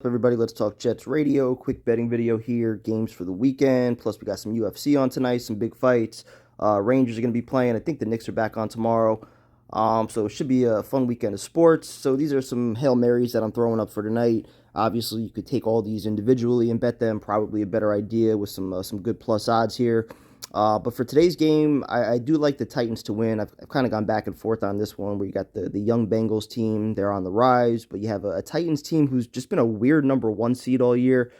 Everybody, let's talk Jets radio. Quick betting video here. Games for the weekend. Plus, we got some UFC on tonight, some big fights. Rangers are going to be playing. I think the Knicks are back on tomorrow. So it should be a fun weekend of sports. So these are some Hail Marys that I'm throwing up for tonight. Obviously, you could take all these individually and bet them. Probably a better idea with some good plus odds here. But for today's game, I do like the Titans to win. I've kind of gone back and forth on this one where you got the young Bengals team. They're on the rise, but you have a Titans team who's just been a weird number one seed all year.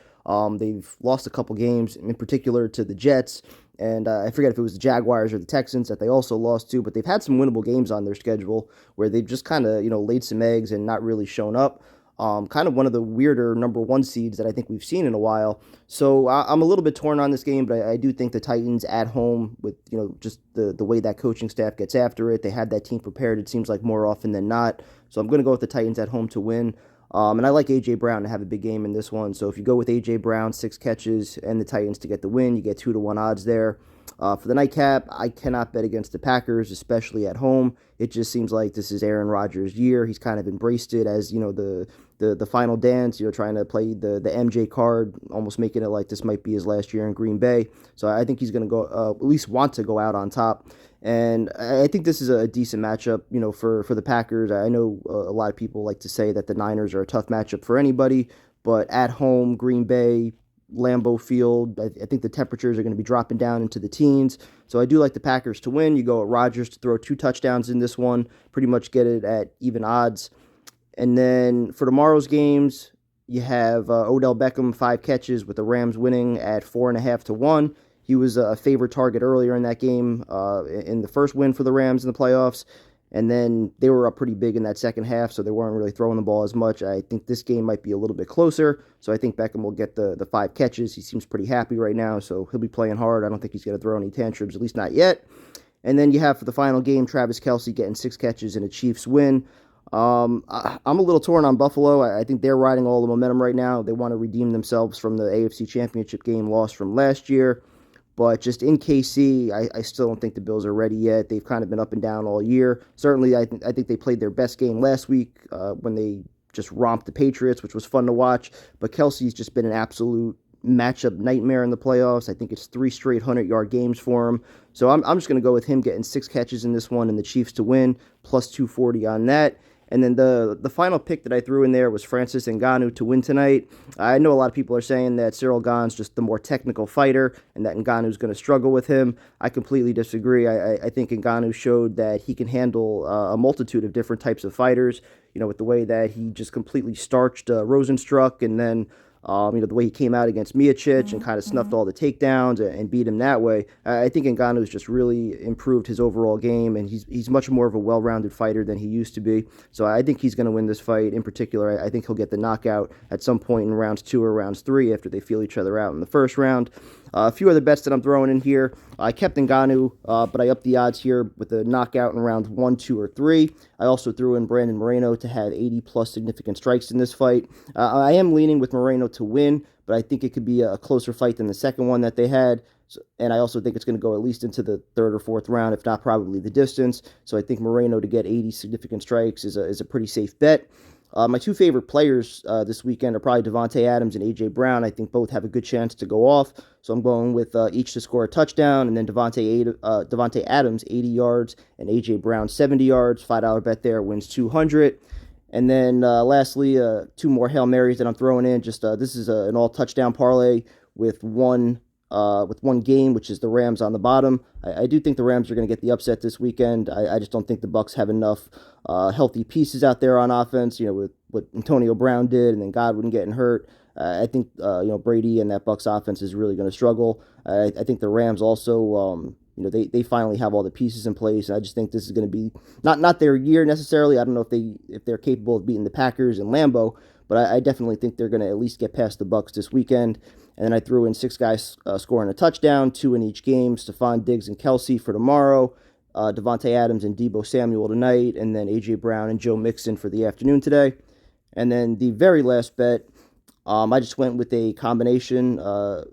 They've lost a couple games, in particular to the Jets. And I forget if it was the Jaguars or the Texans that they also lost to, but they've had some winnable games on their schedule where they've just kind of, laid some eggs and not really shown up. Kind of one of the weirder number one seeds that I think we've seen in a while. So I'm a little bit torn on this game, but I do think the Titans at home with, just the way that coaching staff gets after it, they have that team prepared, it seems like more often than not. So I'm going to go with the Titans at home to win. And I like A.J. Brown to have a big game in this one. So if you go with A.J. Brown, 6 catches, and the Titans to get the win, you get 2-1 odds there. For the nightcap, I cannot bet against the Packers, especially at home. It just seems like this is Aaron Rodgers' year. He's kind of embraced it as, the final dance, trying to play the MJ card, almost making it like this might be his last year in Green Bay. So I think he's going to go, at least want to go out on top. And I think this is a decent matchup, for the Packers. I know a lot of people like to say that the Niners are a tough matchup for anybody, but at home, Green Bay, Lambeau Field, I think the temperatures are going to be dropping down into the teens. So I do like the Packers to win. You go at Rodgers to throw 2 touchdowns in this one, pretty much get it at even odds. And then for tomorrow's games, you have Odell Beckham, 5 catches with the Rams winning at 4.5-1. He was a favorite target earlier in that game in the first win for the Rams in the playoffs. And then they were up pretty big in that second half, so they weren't really throwing the ball as much. I think this game might be a little bit closer, so I think Beckham will get the 5 catches. He seems pretty happy right now, so he'll be playing hard. I don't think he's going to throw any tantrums, at least not yet. And then you have for the final game, Travis Kelce getting 6 catches in a Chiefs win. I'm a little torn on Buffalo. I think they're riding all the momentum right now. They want to redeem themselves from the AFC Championship game loss from last year. But just in KC, I still don't think the Bills are ready yet. They've kind of been up and down all year. Certainly, I think they played their best game last week when they just romped the Patriots, which was fun to watch. But Kelsey's just been an absolute matchup nightmare in the playoffs. I think it's 3 straight 100-yard games for him. So I'm just going to go with him getting 6 catches in this one and the Chiefs to win, plus 240 on that. And then the final pick that I threw in there was Francis Ngannou to win tonight. I know a lot of people are saying that Cyril Gane's just the more technical fighter and that Ngannou's going to struggle with him. I completely disagree. I think Ngannou showed that he can handle a multitude of different types of fighters, with the way that he just completely starched Rosenstruck and then the way he came out against Miocic and kind of snuffed all the takedowns and beat him that way. I think Ngannou's just really improved his overall game, and he's much more of a well-rounded fighter than he used to be. So I think he's going to win this fight. In particular, I think he'll get the knockout at some point in rounds 2 or rounds 3 after they feel each other out in the first round. A few other bets that I'm throwing in here. I kept Ngannou, but I upped the odds here with a knockout in rounds 1, 2, or 3. I also threw in Brandon Moreno to have 80-plus significant strikes in this fight. I am leaning with Moreno to win, but I think it could be a closer fight than the second one that they had. And I also think it's going to go at least into the third or fourth round, if not probably the distance. So I think Moreno to get 80 significant strikes is a pretty safe bet. My 2 favorite players this weekend are probably Devontae Adams and A.J. Brown. I think both have a good chance to go off. So I'm going with each to score a touchdown, and then Devontae Adams, 80 yards, and A.J. Brown, 70 yards. $5 bet there wins 200. And then lastly, 2 more Hail Marys that I'm throwing in. Just this is an all-touchdown parlay with one game, which is the Rams on the bottom. I do think the Rams are going to get the upset this weekend. I just don't think the Bucs have enough healthy pieces out there on offense, with what Antonio Brown did and then Godwin getting hurt. I think, Brady and that Bucs offense is really going to struggle. I think the Rams also, they finally have all the pieces in place. I just think this is going to be not their year necessarily. I don't know if they're capable of beating the Packers and Lambeau, but I definitely think they're going to at least get past the Bucs this weekend. And then I threw in 6 guys scoring a touchdown, 2 in each game. Stephon Diggs and Kelsey for tomorrow. Devontae Adams and Deebo Samuel tonight. And then A.J. Brown and Joe Mixon for the afternoon today. And then the very last bet, I just went with a combination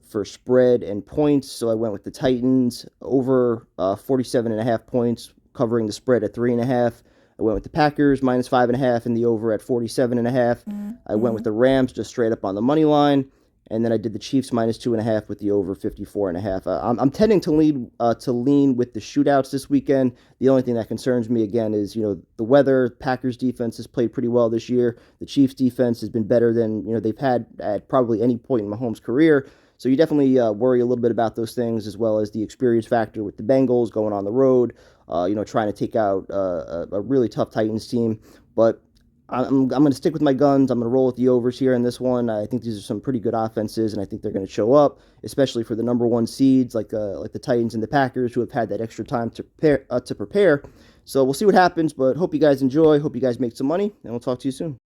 for spread and points. So I went with the Titans over 47.5 points, covering the spread at 3.5. I went with the Packers minus 5.5 and the over at 47.5. I went with the Rams just straight up on the money line. And then I did the Chiefs minus 2.5 with the over 54.5. I'm tending to lean with the shootouts this weekend. The only thing that concerns me again is the weather. Packers defense has played pretty well this year. The Chiefs defense has been better than they've had at probably any point in Mahomes' career. So you definitely worry a little bit about those things, as well as the experience factor with the Bengals going on the road. Trying to take out a really tough Titans team, but I'm going to stick with my guns. I'm going to roll with the overs here in this one. I think these are some pretty good offenses, and I think they're going to show up, especially for the number one seeds like the Titans and the Packers, who have had that extra time to prepare. So we'll see what happens, but hope you guys enjoy. Hope you guys make some money, and we'll talk to you soon.